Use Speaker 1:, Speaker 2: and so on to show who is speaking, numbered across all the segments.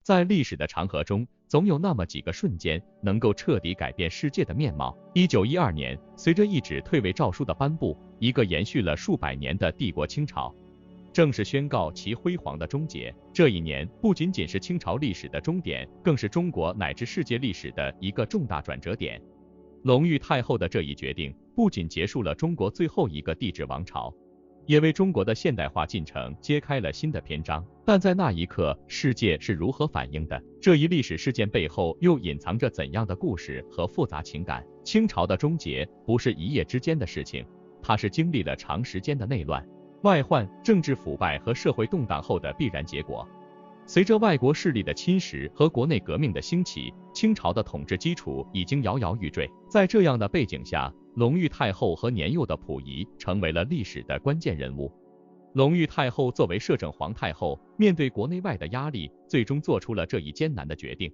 Speaker 1: 在历史的长河中，总有那么几个瞬间能够彻底改变世界的面貌。1912年，随着一纸退位诏书的颁布，一个延续了数百年的帝国清朝正式宣告其辉煌的终结。这一年不仅仅是清朝历史的终点，更是中国乃至世界历史的一个重大转折点。隆裕太后的这一决定，不仅结束了中国最后一个帝制王朝，也为中国的现代化进程揭开了新的篇章。但在那一刻，世界是如何反应的？这一历史事件背后又隐藏着怎样的故事和复杂情感？清朝的终结不是一夜之间的事情，它是经历了长时间的内乱、外患、政治腐败和社会动荡后的必然结果。随着外国势力的侵蚀和国内革命的兴起，清朝的统治基础已经摇摇欲坠。在这样的背景下，隆裕太后和年幼的溥仪成为了历史的关键人物。隆裕太后作为摄政皇太后，面对国内外的压力，最终做出了这一艰难的决定。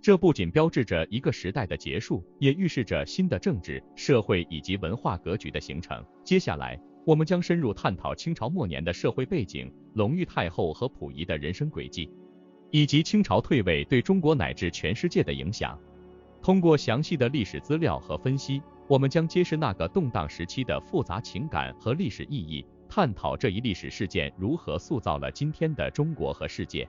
Speaker 1: 这不仅标志着一个时代的结束，也预示着新的政治、社会以及文化格局的形成。接下来，我们将深入探讨清朝末年的社会背景、隆裕太后和溥仪的人生轨迹，以及清朝退位对中国乃至全世界的影响。通过详细的历史资料和分析，我们将揭示那个动荡时期的复杂情感和历史意义，探讨这一历史事件如何塑造了今天的中国和世界。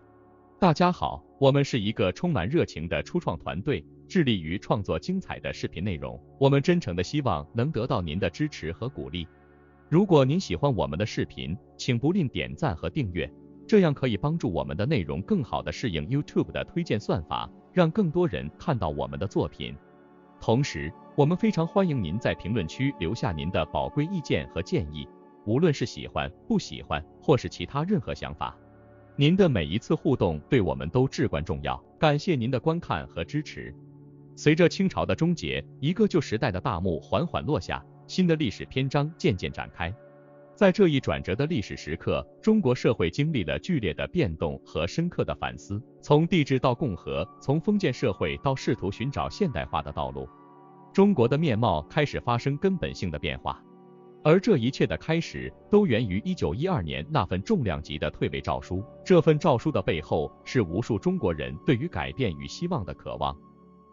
Speaker 1: 大家好，我们是一个充满热情的初创团队，致力于创作精彩的视频内容。我们真诚的希望能得到您的支持和鼓励。如果您喜欢我们的视频，请不吝点赞和订阅，这样可以帮助我们的内容更好地适应 YouTube 的推荐算法，让更多人看到我们的作品。同时，我们非常欢迎您在评论区留下您的宝贵意见和建议，无论是喜欢、不喜欢，或是其他任何想法。您的每一次互动对我们都至关重要，感谢您的观看和支持。随着清朝的终结，一个旧时代的大幕缓缓落下，新的历史篇章渐渐展开。在这一转折的历史时刻，中国社会经历了剧烈的变动和深刻的反思。从帝制到共和，从封建社会到试图寻找现代化的道路，中国的面貌开始发生根本性的变化。而这一切的开始，都源于1912年那份重量级的退位诏书。这份诏书的背后，是无数中国人对于改变与希望的渴望。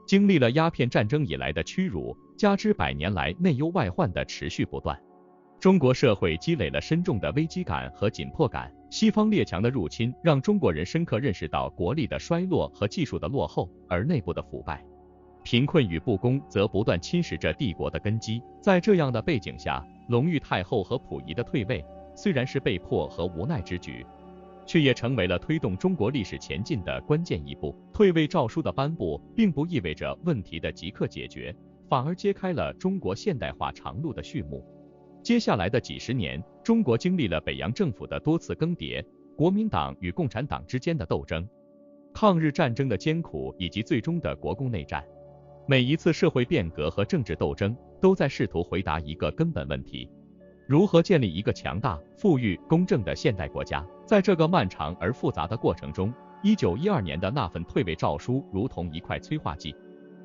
Speaker 1: 经历了鸦片战争以来的屈辱，加之100年来内忧外患的持续不断，中国社会积累了深重的危机感和紧迫感。西方列强的入侵让中国人深刻认识到国力的衰落和技术的落后，而内部的腐败、贫困与不公则不断侵蚀着帝国的根基。在这样的背景下，隆裕太后和溥仪的退位虽然是被迫和无奈之举，却也成为了推动中国历史前进的关键一步。退位诏书的颁布并不意味着问题的即刻解决，反而揭开了中国现代化长路的序幕。接下来的几十年，中国经历了北洋政府的多次更迭、国民党与共产党之间的斗争、抗日战争的艰苦以及最终的国共内战。每一次社会变革和政治斗争都在试图回答一个根本问题：如何建立一个强大、富裕、公正的现代国家。在这个漫长而复杂的过程中，1912年的那份退位诏书如同一块催化剂，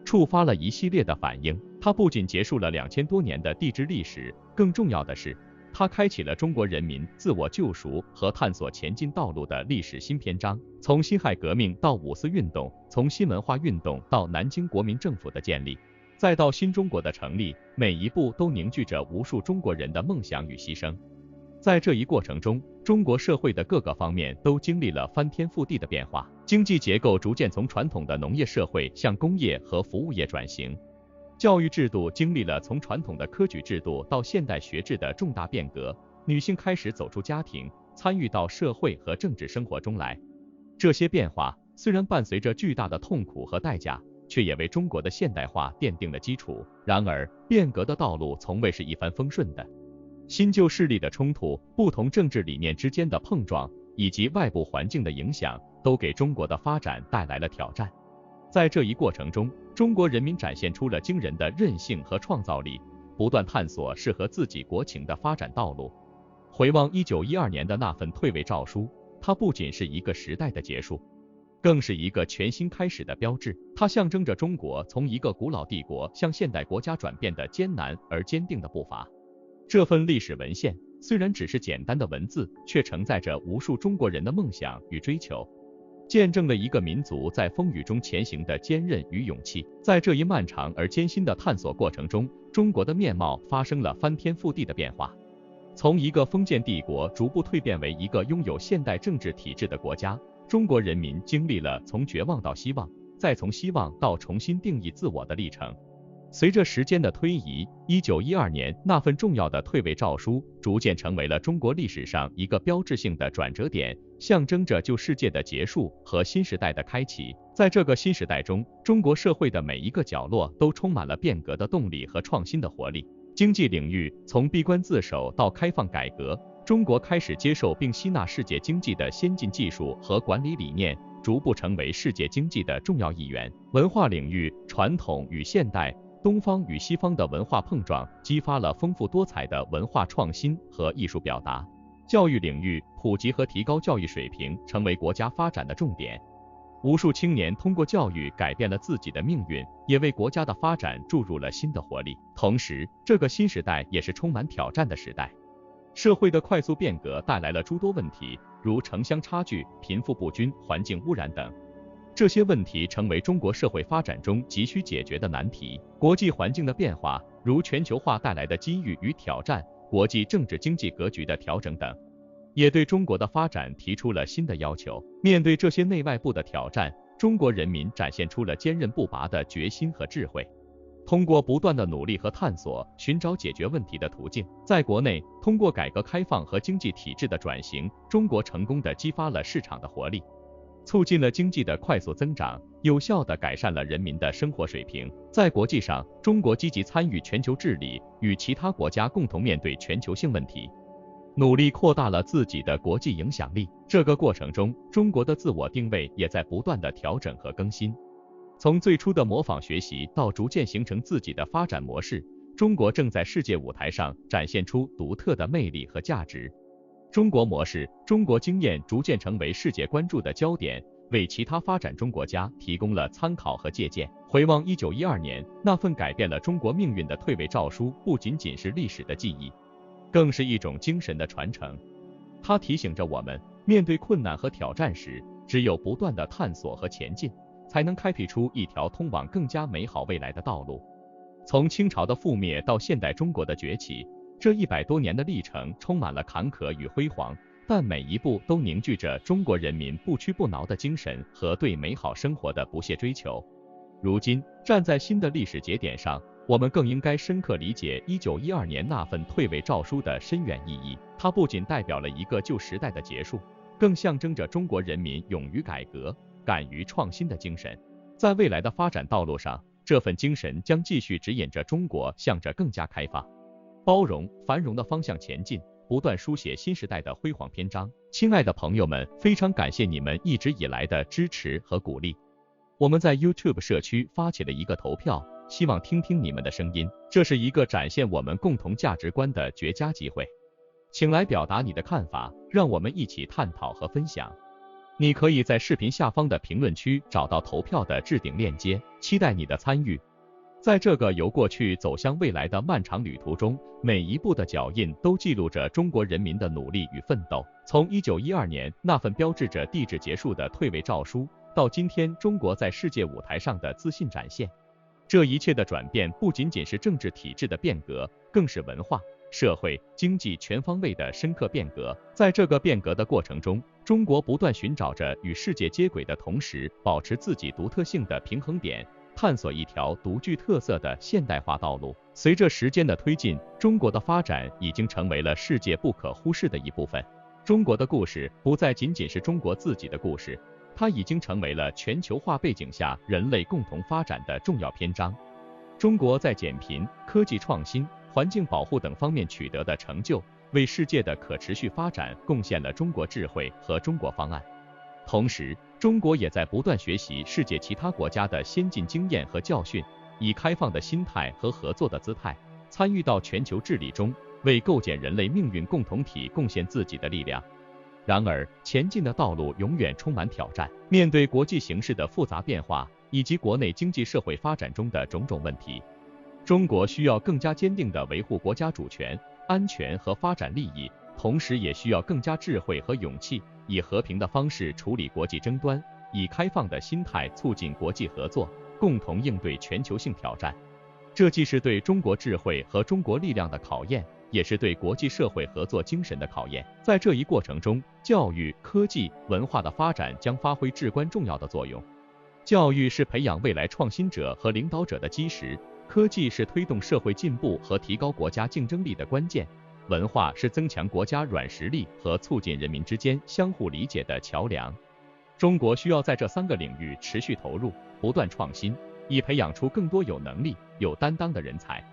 Speaker 1: 触发了一系列的反应。它不仅结束了2000多年的帝制历史，更重要的是，它开启了中国人民自我救赎和探索前进道路的历史新篇章。从辛亥革命到五四运动，从新文化运动到南京国民政府的建立，再到新中国的成立，每一步都凝聚着无数中国人的梦想与牺牲。在这一过程中，中国社会的各个方面都经历了翻天覆地的变化，经济结构逐渐从传统的农业社会向工业和服务业转型，教育制度经历了从传统的科举制度到现代学制的重大变革，女性开始走出家庭，参与到社会和政治生活中来。这些变化虽然伴随着巨大的痛苦和代价，却也为中国的现代化奠定了基础。然而，变革的道路从未是一帆风顺的。新旧势力的冲突、不同政治理念之间的碰撞，以及外部环境的影响，都给中国的发展带来了挑战。在这一过程中，中国人民展现出了惊人的韧性和创造力，不断探索适合自己国情的发展道路。回望1912年的那份退位诏书，它不仅是一个时代的结束，更是一个全新开始的标志。它象征着中国从一个古老帝国向现代国家转变的艰难而坚定的步伐。这份历史文献虽然只是简单的文字，却承载着无数中国人的梦想与追求。见证了一个民族在风雨中前行的坚韧与勇气。在这一漫长而艰辛的探索过程中，中国的面貌发生了翻天覆地的变化。从一个封建帝国逐步蜕变为一个拥有现代政治体制的国家，中国人民经历了从绝望到希望，再从希望到重新定义自我的历程。随着时间的推移，1912年那份重要的退位诏书逐渐成为了中国历史上一个标志性的转折点，象征着旧世界的结束和新时代的开启。在这个新时代中，中国社会的每一个角落都充满了变革的动力和创新的活力。经济领域，从闭关自守到开放改革，中国开始接受并吸纳世界经济的先进技术和管理理念，逐步成为世界经济的重要一员。文化领域，传统与现代，东方与西方的文化碰撞，激发了丰富多彩的文化创新和艺术表达。教育领域，普及和提高教育水平成为国家发展的重点。无数青年通过教育改变了自己的命运，也为国家的发展注入了新的活力。同时，这个新时代也是充满挑战的时代。社会的快速变革带来了诸多问题，如城乡差距、贫富不均、环境污染等。这些问题成为中国社会发展中急需解决的难题。国际环境的变化，如全球化带来的机遇与挑战，国际政治经济格局的调整等，也对中国的发展提出了新的要求。面对这些内外部的挑战，中国人民展现出了坚韧不拔的决心和智慧。通过不断的努力和探索，寻找解决问题的途径。在国内，通过改革开放和经济体制的转型，中国成功地激发了市场的活力，促进了经济的快速增长，有效地改善了人民的生活水平。在国际上，中国积极参与全球治理，与其他国家共同面对全球性问题，努力扩大了自己的国际影响力。这个过程中，中国的自我定位也在不断的调整和更新。从最初的模仿学习到逐渐形成自己的发展模式，中国正在世界舞台上展现出独特的魅力和价值。中国模式、中国经验逐渐成为世界关注的焦点，为其他发展中国家提供了参考和借鉴。回望1912年，那份改变了中国命运的退位诏书，不仅仅是历史的记忆，更是一种精神的传承。它提醒着我们，面对困难和挑战时，只有不断的探索和前进，才能开辟出一条通往更加美好未来的道路。从清朝的覆灭到现代中国的崛起，这100多年的历程充满了坎坷与辉煌，但每一步都凝聚着中国人民不屈不挠的精神和对美好生活的不懈追求。如今，站在新的历史节点上，我们更应该深刻理解1912年那份退位诏书的深远意义。它不仅代表了一个旧时代的结束，更象征着中国人民勇于改革、敢于创新的精神。在未来的发展道路上，这份精神将继续指引着中国向着更加开放、包容、繁荣的方向前进，不断书写新时代的辉煌篇章。亲爱的朋友们，非常感谢你们一直以来的支持和鼓励。我们在 YouTube 社区发起了一个投票，希望听听你们的声音，这是一个展现我们共同价值观的绝佳机会。请来表达你的看法，让我们一起探讨和分享。你可以在视频下方的评论区找到投票的置顶链接，期待你的参与。在这个由过去走向未来的漫长旅途中，每一步的脚印都记录着中国人民的努力与奋斗。从1912年那份标志着帝制结束的退位诏书，到今天中国在世界舞台上的自信展现，这一切的转变不仅仅是政治体制的变革，更是文化、社会、经济全方位的深刻变革。在这个变革的过程中，中国不断寻找着与世界接轨的同时，保持自己独特性的平衡点，探索一条独具特色的现代化道路。随着时间的推进，中国的发展已经成为了世界不可忽视的一部分。中国的故事不再仅仅是中国自己的故事，它已经成为了全球化背景下人类共同发展的重要篇章。中国在减贫、科技创新、环境保护等方面取得的成就，为世界的可持续发展贡献了中国智慧和中国方案。同时，中国也在不断学习世界其他国家的先进经验和教训，以开放的心态和合作的姿态，参与到全球治理中，为构建人类命运共同体贡献自己的力量。然而，前进的道路永远充满挑战。面对国际形势的复杂变化，以及国内经济社会发展中的种种问题，中国需要更加坚定地维护国家主权、安全和发展利益，同时也需要更加智慧和勇气，以和平的方式处理国际争端，以开放的心态促进国际合作，共同应对全球性挑战。这既是对中国智慧和中国力量的考验，也是对国际社会合作精神的考验。在这一过程中，教育、科技、文化的发展将发挥至关重要的作用。教育是培养未来创新者和领导者的基石，科技是推动社会进步和提高国家竞争力的关键，文化是增强国家软实力和促进人民之间相互理解的桥梁。中国需要在这3个领域持续投入，不断创新，以培养出更多有能力、有担当的人才，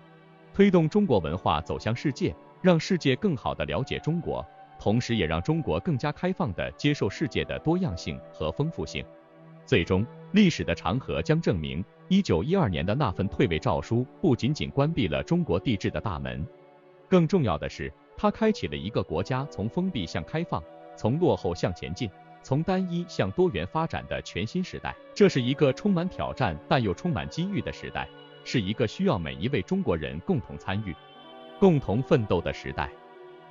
Speaker 1: 推动中国文化走向世界，让世界更好地了解中国，同时也让中国更加开放地接受世界的多样性和丰富性。最终，历史的长河将证明，1912年的那份退位诏书不仅仅关闭了中国帝制的大门，更重要的是，它开启了一个国家从封闭向开放，从落后向前进，从单一向多元发展的全新时代。这是一个充满挑战但又充满机遇的时代，是一个需要每一位中国人共同参与、共同奋斗的时代。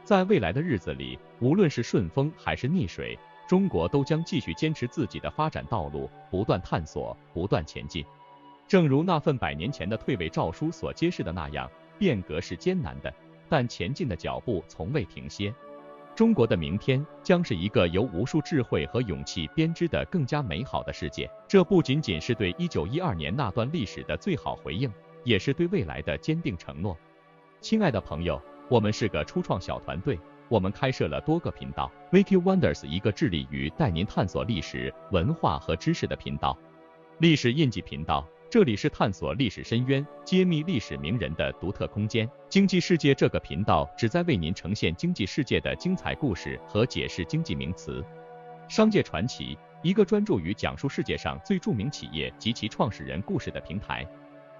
Speaker 1: 在未来的日子里，无论是顺风还是逆水，中国都将继续坚持自己的发展道路，不断探索，不断前进。正如那份100年前的退位诏书所揭示的那样，变革是艰难的，但前进的脚步从未停歇。中国的明天将是一个由无数智慧和勇气编织的更加美好的世界。这不仅仅是对1912年那段历史的最好回应，也是对未来的坚定承诺。亲爱的朋友，我们是个初创小团队，我们开设了多个频道。Wiki Wonders 一个致力于带您探索历史、文化和知识的频道。历史印记频道，这里是探索历史深渊、揭秘历史名人的独特空间。经济世界这个频道旨在为您呈现经济世界的精彩故事和解释经济名词。商界传奇，一个专注于讲述世界上最著名企业及其创始人故事的平台。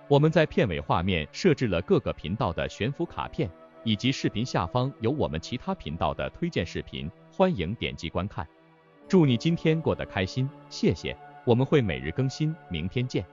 Speaker 1: 我们在片尾画面设置了各个频道的悬浮卡片，以及视频下方有我们其他频道的推荐视频，欢迎点击观看。祝你今天过得开心，谢谢。我们会每日更新，明天见。